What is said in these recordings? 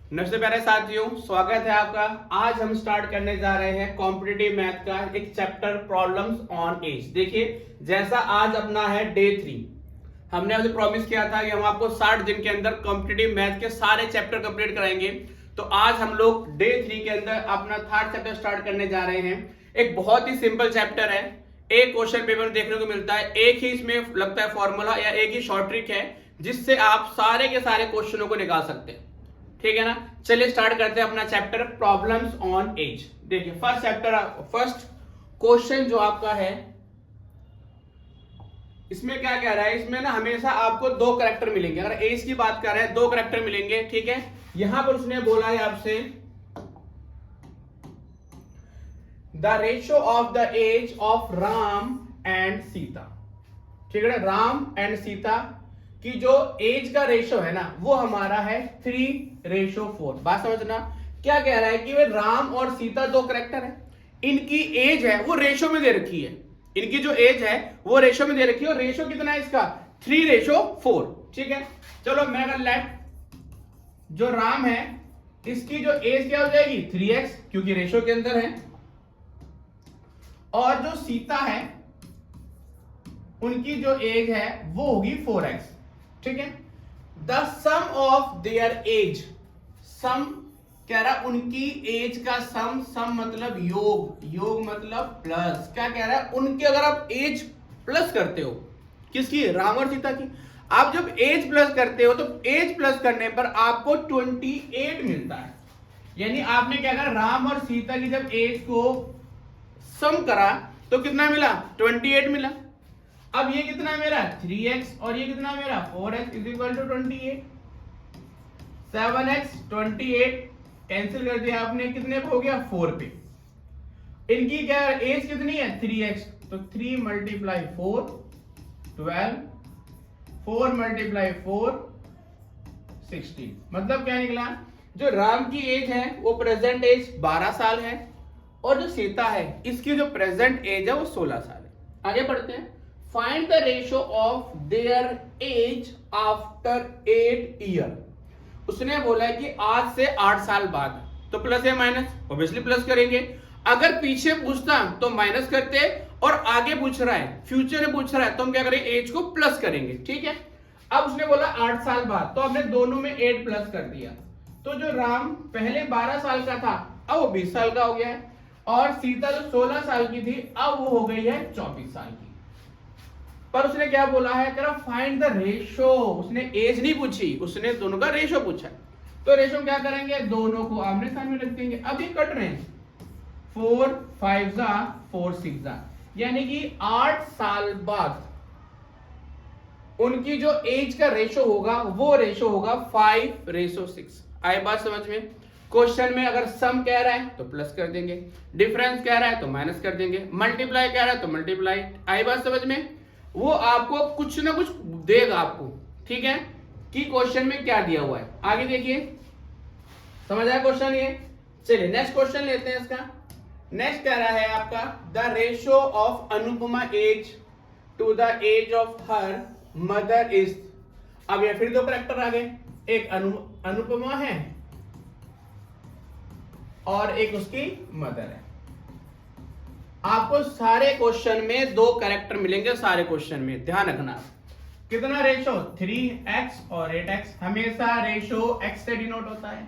नमस्ते प्यारे साथियों, स्वागत है आपका। आज हम स्टार्ट करने जा रहे हैं कॉम्पिटिटिव मैथ का एक चैप्टर प्रॉब्लम्स ऑन एज। देखिए, जैसा आज अपना है डे 3, हमने आपसे प्रॉमिस किया था कि हम आपको 60 दिन के अंदर कॉम्पिटिटिव मैथ के सारे चैप्टर कंप्लीट कराएंगे। तो आज हम लोग डे 3 के अंदर अपना 3rd चैप्टर स्टार्ट करने जा रहे हैं। एक बहुत ही सिंपल चैप्टर है, एक क्वेश्चन पेपर देखने को मिलता है, एक ही इसमें लगता है फॉर्मूला या एक ही शॉर्ट ट्रिक है जिससे आप सारे के सारे क्वेश्चनों को निकाल सकते हैं। ठीक है ना। चलिए स्टार्ट करते हैं अपना चैप्टर प्रॉब्लम्स ऑन एज। देखिए फर्स्ट क्वेश्चन जो आपका है, इसमें क्या कह रहा है, इसमें ना हमेशा आपको दो कैरेक्टर मिलेंगे। अगर एज की बात कर रहे हैं, दो कैरेक्टर मिलेंगे। ठीक है, यहां पर उसने बोला है आपसे the ratio of the age of Ram and Sita. ठीक है, राम एंड सीता कि जो एज का रेशो है ना वो हमारा है 3:4। बात समझना, क्या कह रहा है कि वे राम और सीता दो कैरेक्टर है, इनकी एज है वो रेशो में दे रखी है। इनकी जो एज है वो रेशो में दे रखी है और रेशो कितना है इसका 3:4। ठीक है, चलो मैं अगर लेट जो राम है इसकी जो एज क्या हो जाएगी 3x क्योंकि रेशो के अंदर है, और जो सीता है उनकी जो एज है वो होगी 4x। ठीक है, the sum of their age, sum कह रहा है उनकी एज का सम मतलब योग, योग मतलब प्लस। क्या कह रहा है, उनके अगर आप एज प्लस करते हो, किसकी, राम और सीता की, आप जब एज प्लस करते हो तो एज प्लस करने पर आपको 28 मिलता है। यानी आपने क्या करा, राम और सीता की जब एज को सम करा तो कितना मिला, 28 मिला। अब ये कितना मेरा 3x और ये कितना मेरा 4x is equal to 28। 7x 28 cancel कर दिया आपने, कितने पे हो गया 4 पे। इनकी क्या एज कितनी है 3x, तो 3 मल्टीप्लाई 4 12, 4 मल्टीप्लाई 4 16। मतलब क्या निकला, जो राम की एज है वो प्रेजेंट एज 12 साल है और जो सीता है इसकी जो प्रेजेंट एज है वो 16 साल है। आगे बढ़ते हैं। Find the ratio of their age after 8 year. उसने बोला है कि आज से 8 साल बाद, तो प्लस या माइनस, ऑब्वियसली प्लस करेंगे। अगर पीछे पूछता तो माइनस करते, और आगे पूछ रहा है, फ्यूचर में पूछ रहा है, तो हम क्या करेंगे, एज को प्लस करेंगे। ठीक है, अब उसने बोला 8 साल बाद, तो हमने दोनों में 8 प्लस कर दिया। तो जो राम पहले 12 साल का था अब वो 20 साल का हो गया है, और सीता जो 16 साल की थी अब वो हो गई है 24 साल की। पर उसने क्या बोला है, कह रहा फाइंड द रेशो। उसने एज नहीं पूछी, उसने दोनों का रेशो पूछा है। तो रेशो क्या करेंगे, दोनों को आमने सामने रख देंगे। अब ये कट रहे हैं, 4 5 जा 4 6 जा, यानी कि 8 साल बाद उनकी जो एज का रेशो होगा वो रेशो होगा 5:6। आई बात समझ में। क्वेश्चन में अगर सम कह रहा है तो प्लस कर देंगे, डिफरेंस कह रहा है तो माइनस कर देंगे, मल्टीप्लाई कह रहा है तो मल्टीप्लाई। आई बात समझ में। वो आपको कुछ ना कुछ देगा आपको, ठीक है, कि क्वेश्चन में क्या दिया हुआ है। आगे देखिए, समझ आया क्वेश्चन ये। चलिए नेक्स्ट क्वेश्चन लेते हैं इसका। नेक्स्ट कह रहा है आपका the ratio of Anupama age to the age of her mother is. अब ये फिर दो कैरेक्टर आ गए, एक अनुपमा है और एक उसकी मदर है। आपको सारे क्वेश्चन में दो कैरेक्टर मिलेंगे, सारे क्वेश्चन में ध्यान रखना। कितना रेशो 3x और 8x, हमेशा रेशो x से डिनोट होता है।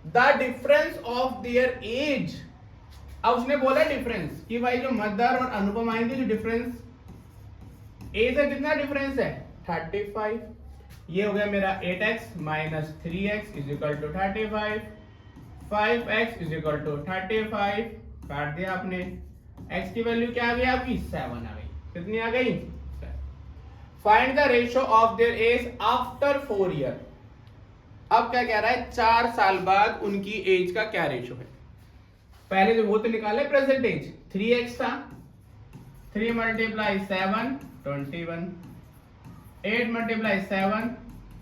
The difference of their age, अब उसने बोला डिफरेंस कि भाई जो मदर और अनुपमा की जो डिफरेंस एज है, कितना डिफरेंस है 35। ये हो गया मेरा 8x minus 3x is equal to 35, 5x is equal to 35, काट दिया आपने। x की वैल्यू क्या आ गई आपकी 7 आ गई। कितनी आ गई, find the ratio of their age after 4 year. अब क्या कह रहा है, 4 साल बाद उनकी एज का क्या रेशियो है। पहले जो वो तो निकाले प्रेजेंट एज, 3x था, 3 मल्टीप्लाई 7 21, 8 मल्टीप्लाई 7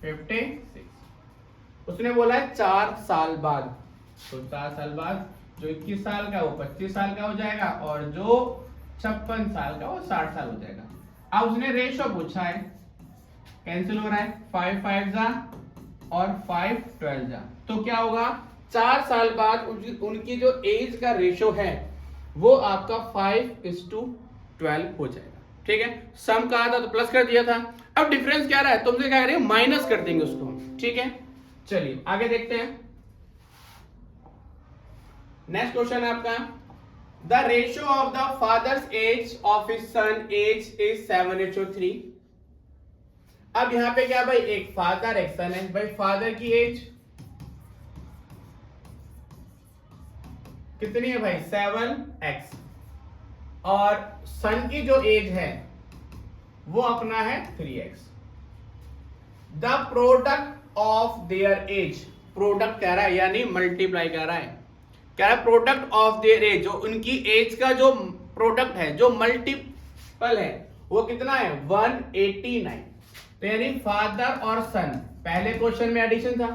56। उसने बोला है 4 साल बाद, तो 4 साल बाद जो 21 साल का वो 25 साल का हो जाएगा, और जो 56 साल का वो 60 साल हो जाएगा। अब उसने रेशो पूछा है, कैंसिल हो रहा है, 5 5 जा और 5 12 जा, तो क्या होगा 4 साल बाद उनकी जो एज का रेशो है वो आपका 5:12 हो जाएगा। ठीक है, सम कहा था तो प्लस कर दिया था, अब डिफरेंस क्या रहा है तुमसे क्या करेंगे माइनस कर देंगे उसको। ठीक है, चलिए आगे देखते हैं। नेक्स्ट क्वेश्चन है आपका, the ratio of the father's age of his son age is 7:3। अब यहां पे क्या भाई, एक फादर एक सन है, भाई फादर की एज कितनी है भाई 7x, और सन की जो एज है वो अपना है 3x। The product of their age, product कह रहा है यानी मल्टीप्लाई कर रहा है, कह रहा है प्रोडक्ट ऑफ देयर एज, जो उनकी एज का जो प्रोडक्ट है जो मल्टीपल है वो कितना है 189। तो यानी फादर और सन, पहले क्वेश्चन में एडिशन था,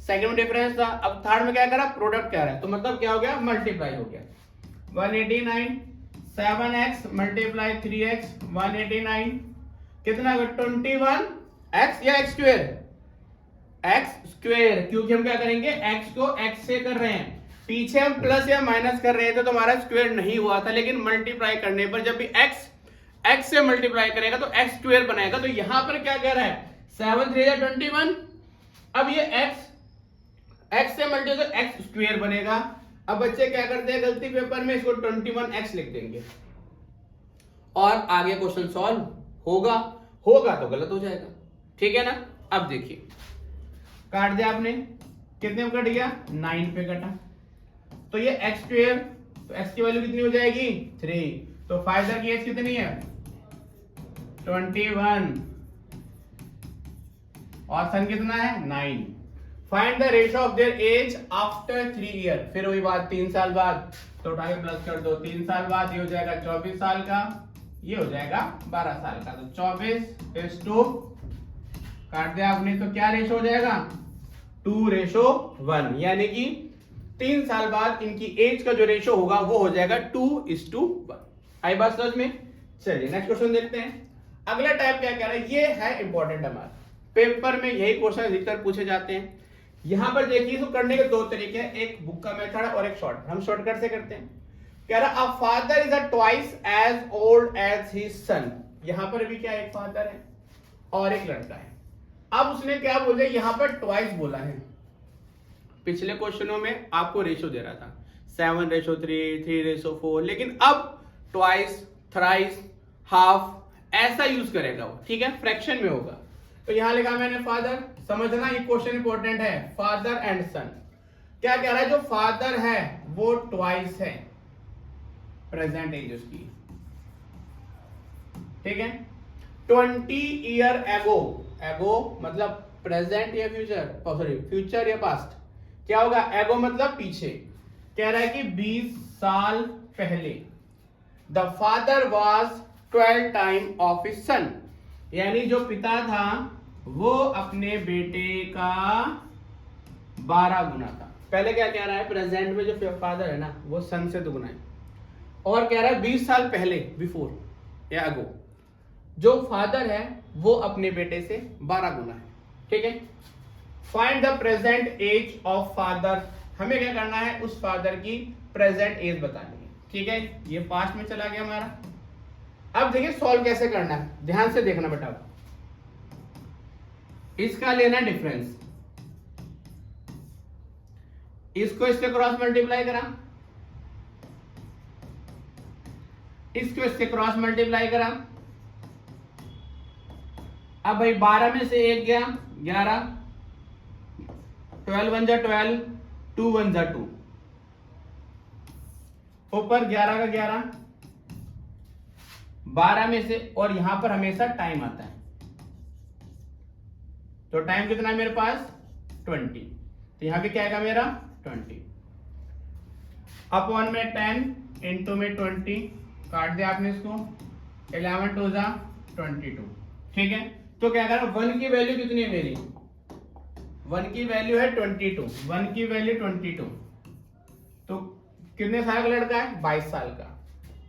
सेकंड में डिफरेंस था, अब थर्ड में क्या करा प्रोडक्ट कह रहा है, तो मतलब क्या हो गया मल्टीप्लाई हो गया। 189 7x मल्टीप्लाई 3x 189 कितना 21x या x स्क्वायर, x स्क्वायर, क्योंकि हम क्या करेंगे x को x से कर रहे हैं, पीछे हम प्लस या माइनस कर रहे थे तो हमारा स्क्वायर नहीं हुआ था, लेकिन मल्टीप्लाई करने पर जब भी x से मल्टीप्लाई करेगा तो x स्क्वायर बनाएगा। तो यहां पर क्या कह रहा है 7 3 21, अब ये x से मल्टीप्लाई तो x स्क्वायर बनेगा। अब बच्चे क्या करते हैं गलती पेपर में, इसको 21x लिख देंगे और आगे क्वेश्चन सॉल्व होगा तो गलत हो जाएगा। ठीक है ना, अब देखिए काट दिया आपने, कितने में कट गया 9 पे कटा, तो ये x स्क्वायर, तो x की वैल्यू कितनी हो जाएगी 3, तो फादर की एज कितनी है 21 और सन कितना है 9। Find the ratio of their age after 3 year, फिर वही बात 3 साल बाद, तो उठा के प्लस कर दो, 3 साल बाद ये हो जाएगा 24 साल का, ये हो जाएगा 12 साल का, तो 24:2 काट दिया आपने, तो क्या रेशो हो जाएगा 2:1, यानी कि 3 साल बाद इनकी एज का जो रेशो होगा वो हो जाएगा 2:1। आई बात समझ में? चलिए नेक्स्ट क्वेश्चन देखते हैं। अगला टाइप क्या कह रहा है, ये है इंपॉर्टेंट, हमारे पेपर में यही क्वेश्चन अधिकतर पूछे जाते हैं। यहां पर देखिए इसको करने के दो तरीके हैं, एक बुक का मेथड है और एक शॉर्ट, हम शॉर्टकट से करते हैं। कह रहा a father is twice as old as his son, यहां पर भी क्या एक फादर है और एक लड़का है। अब उसने क्या बोला, यहां पर ट्वाइस बोला है, पिछले क्वेश्चनों में आपको रेशो दे रहा था 7:3 3:4, लेकिन अब ट्वाइस थ्राइस हाफ ऐसा यूज करेगा वो, ठीक है, फ्रैक्शन में होगा। तो यहां लिखा मैंने फादर, समझना ये क्वेश्चन इंपॉर्टेंट है, फादर एंड सन। क्या कह रहा है, जो फादर है वो ट्वाइस है प्रेजेंट एज उसकी, ठीक है, 20 ईयर एगो, एगो मतलब प्रेजेंट या फ्यूचर, सॉरी फ्यूचर या पास्ट, क्या होगा एगो मतलब पीछे। कह रहा है कि 20 साल पहले the father was 12 time of his सन, यानी जो पिता था वो अपने बेटे का 12 गुना था। पहले क्या कह रहा है, प्रेजेंट में जो फादर है ना वो सन से दुगुना है, और कह रहा है 20 साल पहले बिफोर या अगो जो फादर है वो अपने बेटे से 12 गुना है, ठीक है। Find the present age of father, हमें क्या करना है उस फादर की प्रेजेंट एज बतानी है, ठीक है। ये पास्ट में चला गया हमारा। अब देखिए सॉल्व कैसे करना है, ध्यान से देखना बेटा, इसका लेना डिफरेंस, इसको इससे क्रॉस मल्टीप्लाई करा, इसको इससे क्रॉस मल्टीप्लाई करा। अब भाई 12 में से 1 गया 11, 12 1 जा 12, 2 1 जा 2, ऊपर 11 का 11, 12 में से, और यहां पर हमेशा टाइम आता है, तो टाइम कितना है मेरे पास 20, तो यहां पे क्या आएगा मेरा 20, अपॉन में 10 इंटू में 20, काट दिया आपने इसको, 11 2 जा 22, ठीक है। तो क्या करें, 1 की वैल्यू कितनी है मेरी, 1 की वैल्यू है 22, 1 की वैल्यू 22, तो कितने साल का लड़का है 22 साल का,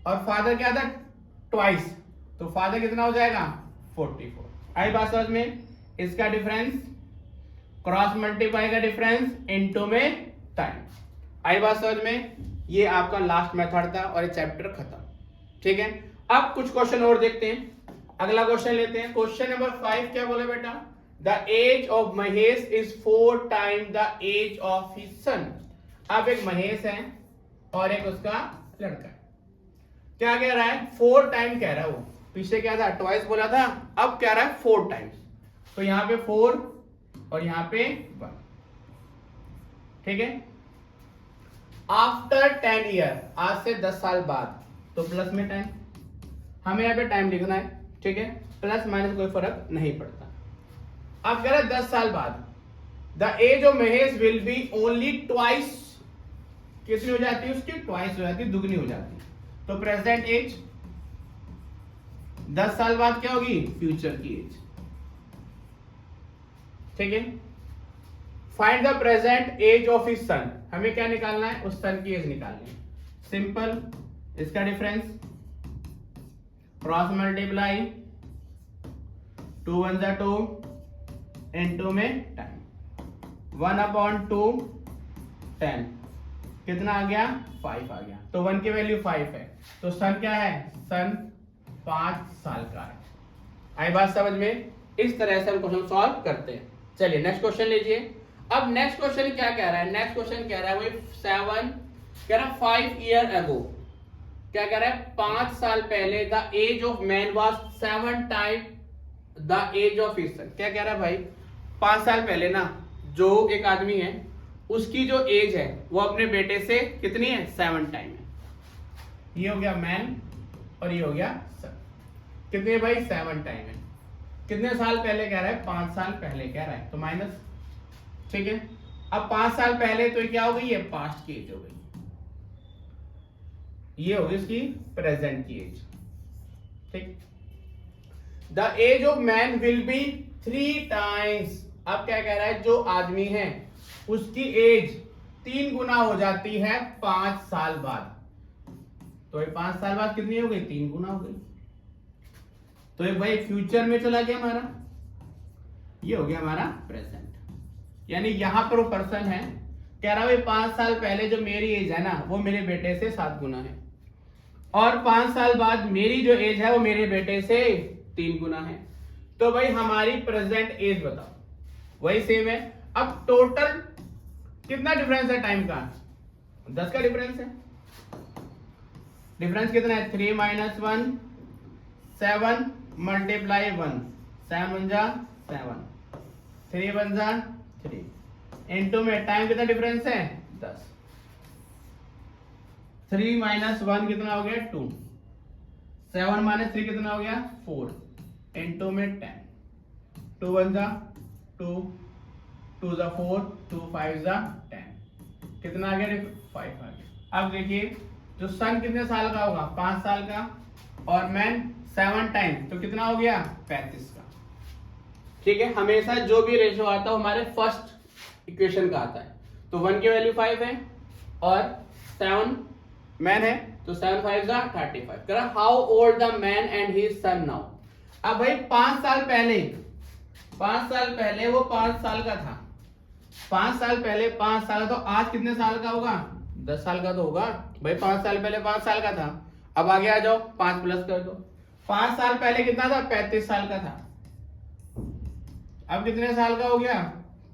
और फादर क्या था ट्वाइस, तो फादर कितना हो जाएगा 44। आई बात समझ में? इसका डिफरेंस क्रॉस मल्टीप्लाई का डिफरेंस इनटू में टाइम। आई बात समझ में? ये आपका लास्ट मेथड था और ये चैप्टर खत्म। ठीक है, अब कुछ क्वेश्चन और देखते हैं। अगला क्वेश्चन लेते हैं। क्वेश्चन नंबर 5 क्या बोले बेटा? The age of Mahesh is 4 time the age of his son. अब एक महेश है और एक उसका लड़का है। क्या कह रहा है? 4 टाइम कह रहा है वो। पीछे क्या था? ट्वाइस बोला था, अब कह रहा है 4 टाइम्स। तो यहां पे 4 और यहां पे 1। ठीक है, आफ्टर 10 ईयर, आज से 10 साल बाद, तो प्लस में टाइम, हमें यहाँ पे टाइम लिखना है। ठीक है, प्लस माइनस कोई फर्क नहीं पड़ता। अब कह रहा है 10 साल बाद the age of Mahesh will be only twice. कितनी हो जाती है उसकी? ट्वाइस हो जाती है, दुगनी हो जाती है। तो प्रेजेंट एज 10 साल बाद क्या होगी? फ्यूचर की एज। ठीक है, find the present age of his son. हमें क्या निकालना है? उस सन की एज निकालनी है। सिंपल, इसका डिफरेंस क्रॉस मल्टीप्लाई 2 1 जा 2 इनटू में टाइम 1/2 10 कितना आ गया? 5 आ गया। तो 1 की वैल्यू 5 है, तो सन क्या है? सन 5 साल का है। आई बात समझ में? इस तरह से हम क्वेश्चन सॉल्व करते हैं। चलिए नेक्स्ट क्वेश्चन लीजिए। अब नेक्स्ट क्वेश्चन क्या कह रहा है? नेक्स्ट क्वेश्चन कह रहा है वही 7 कह रहा है 5 ईयर अगो। क्या कह रहा है? 5 साल पहले the age of man was 7 time the age of his son. क्या कह रहा है भाई? 5 साल पहले ना जो एक आदमी है उसकी जो एज है वो अपने बेटे से कितनी है? 7 टाइम है। ये हो गया मैन और ये हो गया सन। कितने भाई? 7 टाइम है। कितने साल पहले कह रहा है? 5 साल पहले कह रहा है, तो माइनस। ठीक है, अब 5 साल पहले तो क्या हो गई? ये पास्ट की एज हो गई। ये होगी उसकी प्रेजेंट की एज। ठीक, the age of man will be 3 times. अब क्या कह रहा है? जो आदमी है उसकी एज 3 गुना हो जाती है 5 साल बाद। तो ये 5 साल बाद कितनी हो गई? 3 गुना हो गई। तो ये भाई फ्यूचर में चला गया हमारा, ये हो गया हमारा प्रेजेंट। यानी यहां पर वो पर्सन है कह रहा है 5 साल पहले जो मेरी एज है ना वो मेरे बेटे से 7 गुना है, और 5 साल बाद मेरी जो एज है वो मेरे बेटे से 3 गुना है। तो भाई हमारी प्रेजेंट एज बताओ। वही सेम है। अब टोटल कितना डिफरेंस है टाइम का? 10 का डिफरेंस है। डिफरेंस कितना है? 3 - 1 7 मल्टीप्लाई 1 7 1 जा 7 3 1 जा 3 इनटू में टाइम कितना डिफरेंस है? 10। 3 - 1 कितना हो गया? 2। 7 - 3 कितना हो गया? 4 इनटू में 10। 2 1 जा 2 2 जा 4 2 5 जा 10 कितना आ गया? 5 आ गया। अब देखिए जो सन कितने साल का होगा? 5 साल का, और मैन 7 टाइम, तो कितना हो गया? 35 का। ठीक है, हमेशा जो भी रेशियो आता है हमारे फर्स्ट इक्वेशन का आता है। तो 1 की वैल्यू 5 है और 7 मैन है, तो 7 5 जा 35। कह रहा how old the man and his son now. अब भाई 5 साल पहले वो 5 साल का था। 5 साल पहले 5 साल, तो आज कितने साल का होगा? 10 साल का तो होगा भाई। 5 साल पहले 5 साल का था। अब आगे आ जाओ, 5 प्लस कर दो। 5 साल पहले कितना था? 35 साल का था। अब कितने साल का हो गया?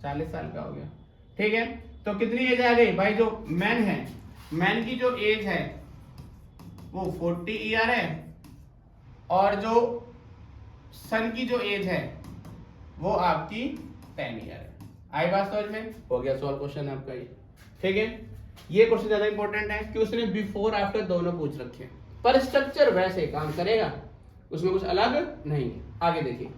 40 साल का हो गया। ठीक है, तो कितनी एज आ गई भाई? जो मैन है, मैन की जो एज है वो 40 ईयर है, और जो सन की जो एज है वो आपकी 10 ईयर है। आई बात समझ में? हो गया सॉल्व क्वेश्चन आपका ये। ठीक है, ये क्वेश्चन ज्यादा इंपॉर्टेंट है कि उसने बिफोर आफ्टर दोनों पूछ रखे हैं, पर स्ट्रक्चर वैसे काम करेगा, उसमें कुछ अलग नहीं है। आगे देखिए,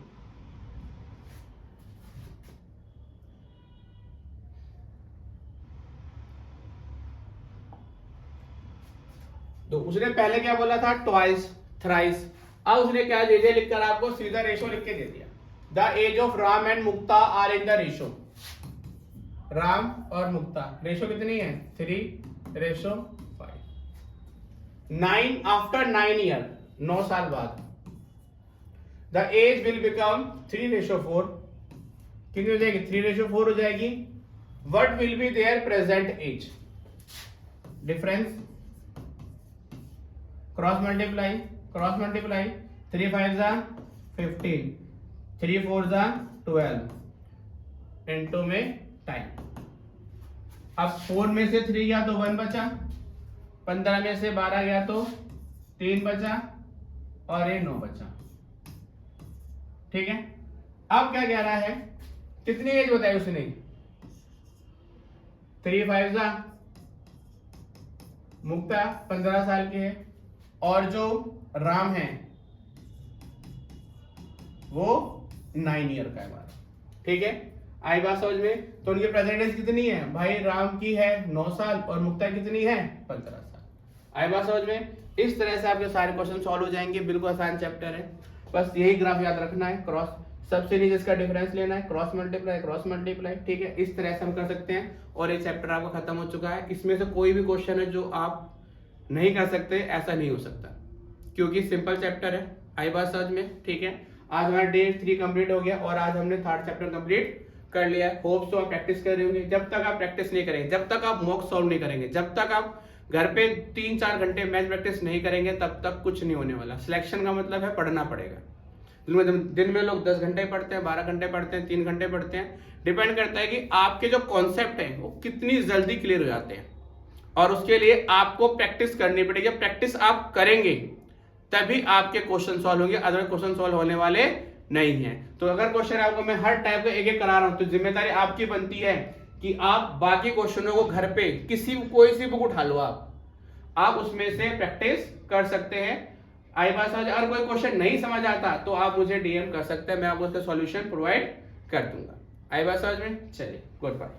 तो उसने पहले क्या बोला था? Twice thrice. अब उसने क्या दे दिया लिखकर? आपको सीधा रेशो लिख के दे दिया। The age of Ram and Mukta are in the ratio. Ram और मुक्ता रेशो कितनी है? 3:5। 9 आफ्टर 9 ईयर, 9 साल बाद द एज विल बिकम 3:4। कितनी हो जाएगी 3:4 हो जाएगी। What will be their present age, difference cross multiply 3 5 जा 15, 3 4 जा 12 इनटू में टाइम। अब 4 में से 3 गया तो 1 बचा, 15 में से 12 गया तो 3 बचा और ये 9 बचा। ठीक है, अब क्या कह रहा है, कितनी एज बताई उसने, 3 5 जा मुक्ता 15 साल के है और जो राम है वो 9 ईयर का है हमारा। ठीक है, आई बात समझ में। तो उनकी प्रेजेंट एज कितनी है भाई, राम की है 9 साल और मुक्ता कितनी है 15 साल। आई बात समझ में। इस तरह से आपके सारे क्वेश्चन सॉल्व हो जाएंगे, बिल्कुल आसान चैप्टर है। बस यही ग्राफ याद रखना है, क्रॉस सबसे नीचे इसका डिफरेंस लेना है, क्रॉस मल्टीप्लाई। ठीक है, इस तरह से हम कर सकते हैं और ये चैप्टर आपका खत्म हो चुका है। इसमें से कोई भी क्वेश्चन है जो आप नहीं कर सकते, ऐसा नहीं हो सकता, क्योंकि सिंपल चैप्टर है। आई बात समझ में। ठीक है, आज हमारा डे 3 कंप्लीट हो गया और आज हमने 3rd चैप्टर कंप्लीट कर लिया। होप्स तो आप प्रैक्टिस कर रहे होंगे। जब तक आप प्रैक्टिस नहीं करेंगे, जब तक आप मॉक सॉल्व नहीं करेंगे, जब तक आप घर पे 3-4 घंटे मैथ प्रैक्टिस नहीं करेंगे, तब तक कुछ नहीं होने वाला। सिलेक्शन का मतलब है पढ़ना पड़ेगा। दिन में लोग 10 घंटे पढ़ते हैं, 12 घंटे पढ़ते हैं, 3 घंटे पढ़ते हैं। डिपेंड करता है कि आपके जो कॉन्सेप्ट है वो कितनी जल्दी क्लियर हो जाते हैं, और उसके लिए आपको प्रैक्टिस करनी पड़ेगी। प्रैक्टिस आप करेंगे तभी आपके क्वेश्चन सॉल्व होंगे, अदर क्वेश्चन सॉल्व होने वाले नहीं है। तो अगर क्वेश्चन आपको मैं हर टाइप का एक करा रहा हूं, तो जिम्मेदारी आपकी बनती है कि आप बाकी क्वेश्चनों को घर पे कोई सी बुक उठा लो, आप उसमें से प्रैक्टिस कर सकते हैं। आई बात समझ। अगर कोई क्वेश्चन नहीं समझ आता तो आप मुझे डीएम कर सकते हैं, मैं आपको उसका सॉल्यूशन प्रोवाइड कर दूंगा। आई बात समझ में। चलिए, गुड बाय।